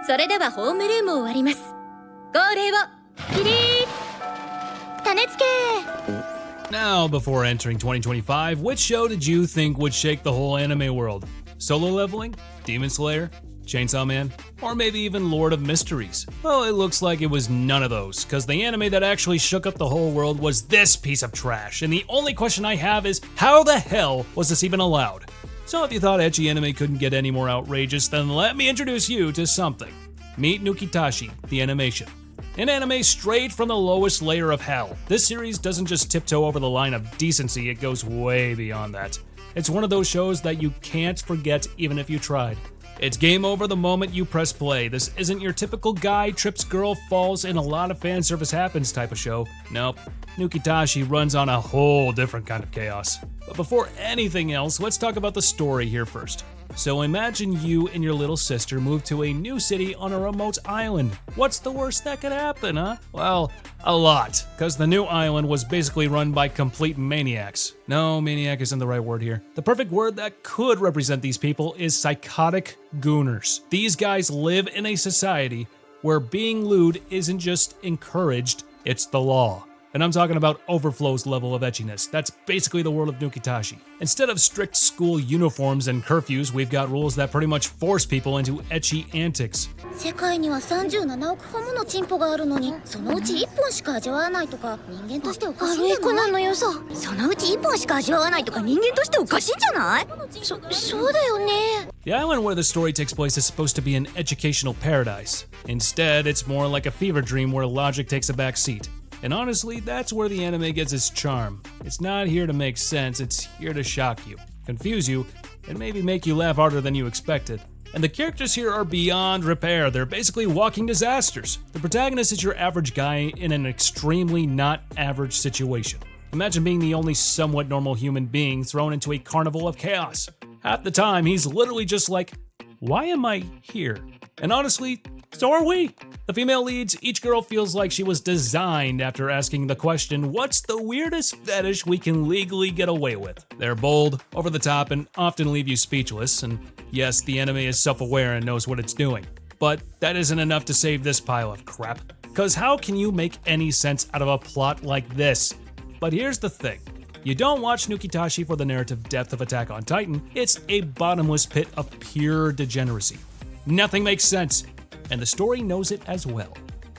それではホームルームを終わります。号令を起立。種付け。 Now, before entering 2025, which show did you think would shake the whole anime world? Solo Leveling? Demon Slayer? Chainsaw Man? Or maybe even Lord of Mysteries? Well, it looks like it was none of those, because the anime that actually shook up the whole world was this piece of trash, and the only question I have is, how the hell was this even allowed? So if you thought ecchi anime couldn't get any more outrageous, then let me introduce you to something. Meet Nukitashi, the animation. An anime straight from the lowest layer of hell. This series doesn't just tiptoe over the line of decency, it goes way beyond that. It's one of those shows that you can't forget even if you tried. It's game over the moment you press play. This isn't your typical guy trips girl falls and a lot of fan service happens type of show. Nope. Nukitashi runs on a whole different kind of chaos. But before anything else, let's talk about the story here first. So imagine you and your little sister move to a new city on a remote island. What's the worst that could happen, huh? Well, a lot, because the new island was basically run by complete maniacs. No, maniac isn't the right word here. The perfect word that could represent these people is psychotic gooners. These guys live in a society where being lewd isn't just encouraged, it's the law. And I'm talking about Overflow's level of etchiness. That's basically the world of Nukitashi. Instead of strict school uniforms and curfews, we've got rules that pretty much force people into ecchi antics. 世界には37億個ものチンポがあるのに、そのうち1本しか味わわないとか、人間としておかしいんじゃない？悪い子なのよさ。そのうち1本しか味わわないとか、人間としておかしいんじゃない？そうだよね。The island where the story takes place is supposed to be an educational paradise. Instead, it's more like a fever dream where logic takes a back seat. And honestly, that's where the anime gets its charm. It's not here to make sense, it's here to shock you, confuse you, and maybe make you laugh harder than you expected. And the characters here are beyond repair, they're basically walking disasters. The protagonist is your average guy in an extremely not average situation. Imagine being the only somewhat normal human being thrown into a carnival of chaos. Half the time, he's literally just like, why am I here? And honestly, so are we. The female leads, each girl feels like she was designed after asking the question, what's the weirdest fetish we can legally get away with? They're bold, over the top, and often leave you speechless, and yes, the anime is self-aware and knows what it's doing. But that isn't enough to save this pile of crap. Cause how can you make any sense out of a plot like this? But here's the thing. You don't watch Nukitashi for the narrative depth of Attack on Titan, it's a bottomless pit of pure degeneracy. Nothing makes sense, and the story knows it as well.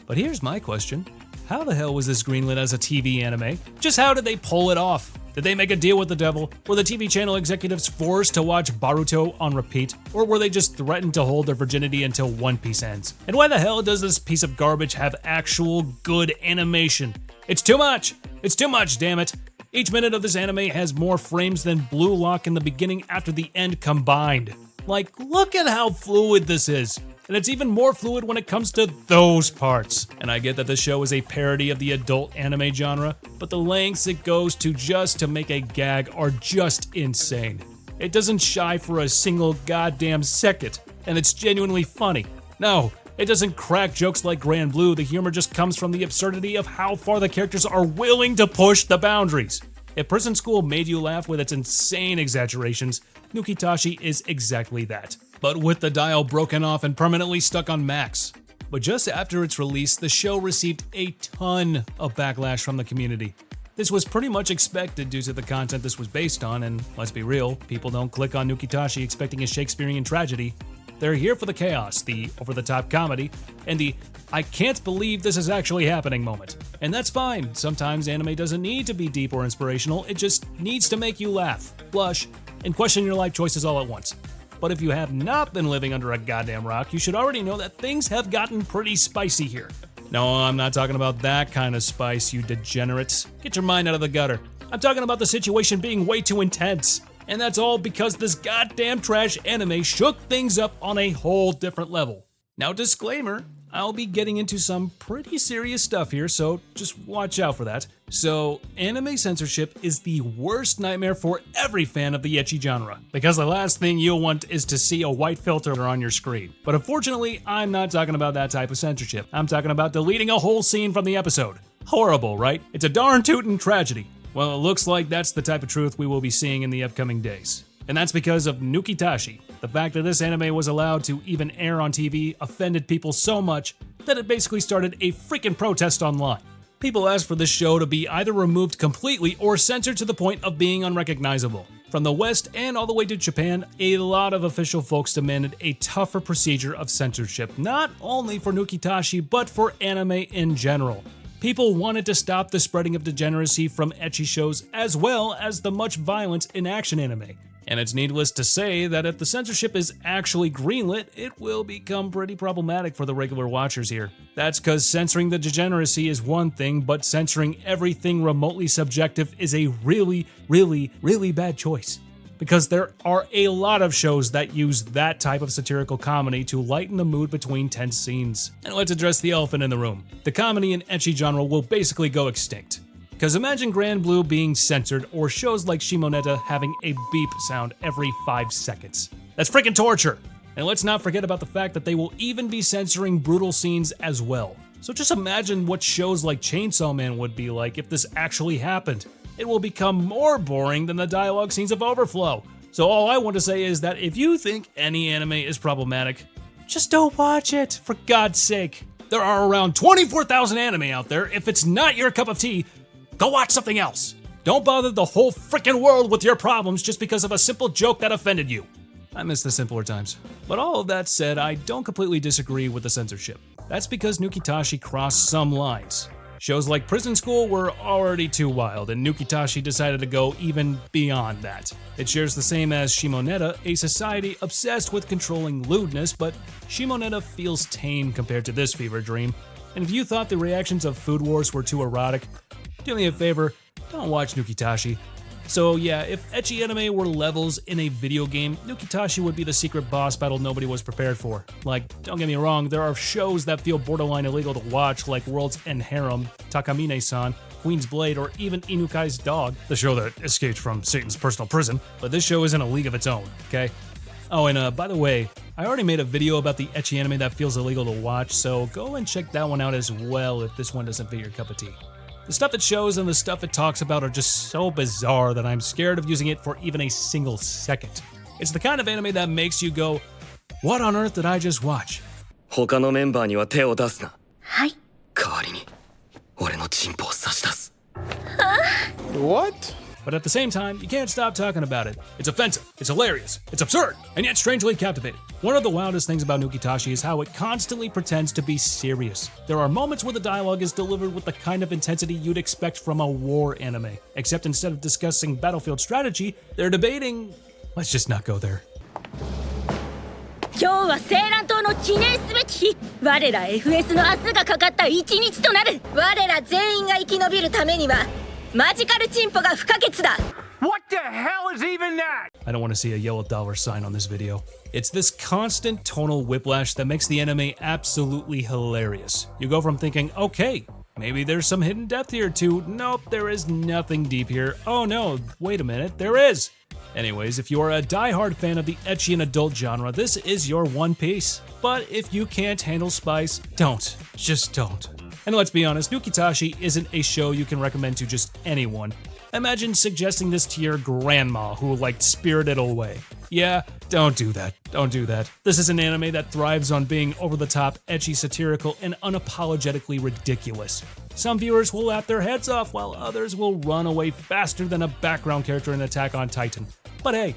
But here's my question. How the hell was this greenlit as a TV anime? Just how did they pull it off? Did they make a deal with the devil? Were the TV channel executives forced to watch Boruto on repeat? Or were they just threatened to hold their virginity until One Piece ends? And why the hell does this piece of garbage have actual good animation? It's too much! It's too much, damn it! Each minute of this anime has more frames than Blue Lock in the beginning after the end combined. Like, look at how fluid this is. And it's even more fluid when it comes to those parts. And I get that the show is a parody of the adult anime genre, but the lengths it goes to just to make a gag are just insane. It doesn't shy for a single goddamn second, and it's genuinely funny. No, it doesn't crack jokes like Grand Blue, the humor just comes from the absurdity of how far the characters are willing to push the boundaries. If Prison School made you laugh with its insane exaggerations, Nukitashi is exactly that. But with the dial broken off and permanently stuck on max. But just after its release, the show received a ton of backlash from the community. This was pretty much expected due to the content this was based on, and let's be real, people don't click on Nukitashi expecting a Shakespearean tragedy. They're here for the chaos, the over-the-top comedy, and the I can't believe this is actually happening moment. And that's fine, sometimes anime doesn't need to be deep or inspirational, it just needs to make you laugh, blush, and question your life choices all at once. But if you have not been living under a goddamn rock, you should already know that things have gotten pretty spicy here. No, I'm not talking about that kind of spice, you degenerates. Get your mind out of the gutter. I'm talking about the situation being way too intense. And that's all because this goddamn trash anime shook things up on a whole different level. Now, disclaimer, I'll be getting into some pretty serious stuff here, so just watch out for that. So, anime censorship is the worst nightmare for every fan of the ecchi genre, because the last thing you'll want is to see a white filter on your screen. But unfortunately, I'm not talking about that type of censorship. I'm talking about deleting a whole scene from the episode. Horrible, right? It's a darn tootin' tragedy. Well, it looks like that's the type of truth we will be seeing in the upcoming days. And that's because of Nukitashi. The fact that this anime was allowed to even air on TV offended people so much that it basically started a freaking protest online. People asked for this show to be either removed completely or censored to the point of being unrecognizable. From the West and all the way to Japan, a lot of official folks demanded a tougher procedure of censorship, not only for Nukitashi, but for anime in general. People wanted to stop the spreading of degeneracy from ecchi shows as well as the much violence in action anime. And it's needless to say that if the censorship is actually greenlit, it will become pretty problematic for the regular watchers here. That's because censoring the degeneracy is one thing, but censoring everything remotely subjective is a really, really, really bad choice. Because there are a lot of shows that use that type of satirical comedy to lighten the mood between tense scenes. And let's address the elephant in the room. The comedy and ecchi genre will basically go extinct. Because imagine Grand Blue being censored, or shows like Shimoneta having a beep sound every 5 seconds. That's freaking torture! And let's not forget about the fact that they will even be censoring brutal scenes as well. So just imagine what shows like Chainsaw Man would be like if this actually happened. It will become more boring than the dialogue scenes of Overflow. So all I want to say is that if you think any anime is problematic, just don't watch it, for God's sake. There are around 24,000 anime out there. If it's not your cup of tea, go watch something else. Don't bother the whole freaking world with your problems just because of a simple joke that offended you. I miss the simpler times. But all of that said, I don't completely disagree with the censorship. That's because Nukitashi crossed some lines. Shows like Prison School were already too wild, and Nukitashi decided to go even beyond that. It shares the same as Shimoneta, a society obsessed with controlling lewdness, but Shimoneta feels tame compared to this fever dream. And if you thought the reactions of Food Wars were too erotic, do me a favor, don't watch Nukitashi. So yeah, if ecchi anime were levels in a video game, Nukitashi would be the secret boss battle nobody was prepared for. Like, don't get me wrong, there are shows that feel borderline illegal to watch, like World's End Harem, Takamine-san, Queen's Blade, or even Inukai's Dog, the show that escaped from Satan's personal prison. But this show is in a league of its own, okay? Oh, and by the way, I already made a video about the ecchi anime that feels illegal to watch, so go and check that one out as well if this one doesn't fit your cup of tea. The stuff it shows and the stuff it talks about are just so bizarre that I'm scared of using it for even a single second. It's the kind of anime that makes you go, what on earth did I just watch? 他のメンバーには手を出すな。はい。代わりに俺のチンポを差し出す。What? But at the same time, you can't stop talking about it. It's offensive, it's hilarious, it's absurd, and yet strangely captivating. One of the wildest things about Nukitashi is how it constantly pretends to be serious. There are moments where the dialogue is delivered with the kind of intensity you'd expect from a war anime. Except instead of discussing battlefield strategy, they're debating... Let's just not go there. 今日は青蘭島の記念すべき日。我ら FS の明日がかかった一日となる。我ら全員が生き延びるためにはマジカルチンポが不可欠だ。 What the hell is even that? I don't want to see a yellow dollar sign on this video. It's this constant tonal whiplash that makes the anime absolutely hilarious. You go from thinking, okay, maybe there's some hidden depth here, to nope, there is nothing deep here. Oh no, wait a minute, there is. Anyways, if you are a die-hard fan of the ecchi and adult genre, this is your one piece. But if you can't handle spice, don't. Just don't. And let's be honest, Nukitashi isn't a show you can recommend to just anyone. Imagine suggesting this to your grandma who liked Spirited Away. Yeah, don't do that. Don't do that. This is an anime that thrives on being over-the-top, ecchi, satirical, and unapologetically ridiculous. Some viewers will laugh their heads off, while others will run away faster than a background character in Attack on Titan. But hey,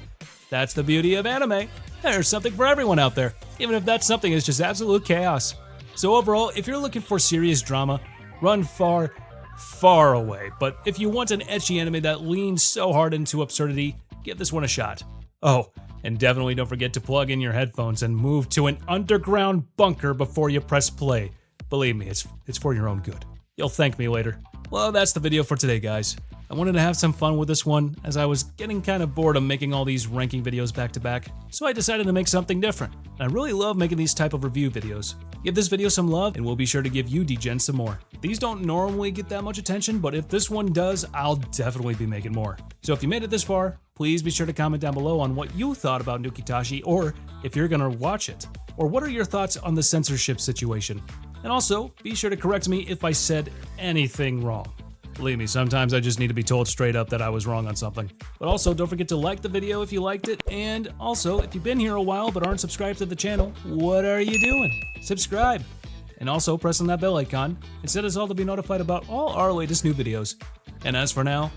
that's the beauty of anime. There's something for everyone out there, even if that something is just absolute chaos. So overall, if you're looking for serious drama, run far, far away. But if you want an ecchi anime that leans so hard into absurdity, give this one a shot. Oh, and definitely don't forget to plug in your headphones and move to an underground bunker before you press play. Believe me, it's for your own good. You'll thank me later. Well, that's the video for today, guys. I wanted to have some fun with this one, as I was getting kind of bored of making all these ranking videos back to back, so I decided to make something different. I really love making these type of review videos. Give this video some love, and we'll be sure to give you degens some more. These don't normally get that much attention, but if this one does, I'll definitely be making more. So if you made it this far, please be sure to comment down below on what you thought about Nukitashi, or if you're gonna watch it. Or what are your thoughts on the censorship situation? And also, be sure to correct me if I said anything wrong. Believe me, sometimes I just need to be told straight up that I was wrong on something. But also, don't forget to like the video if you liked it, and also, if you've been here a while but aren't subscribed to the channel, what are you doing? Subscribe! And also, press on that bell icon, and set us all to be notified about all our latest new videos. And as for now,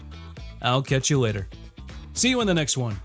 I'll catch you later. See you in the next one.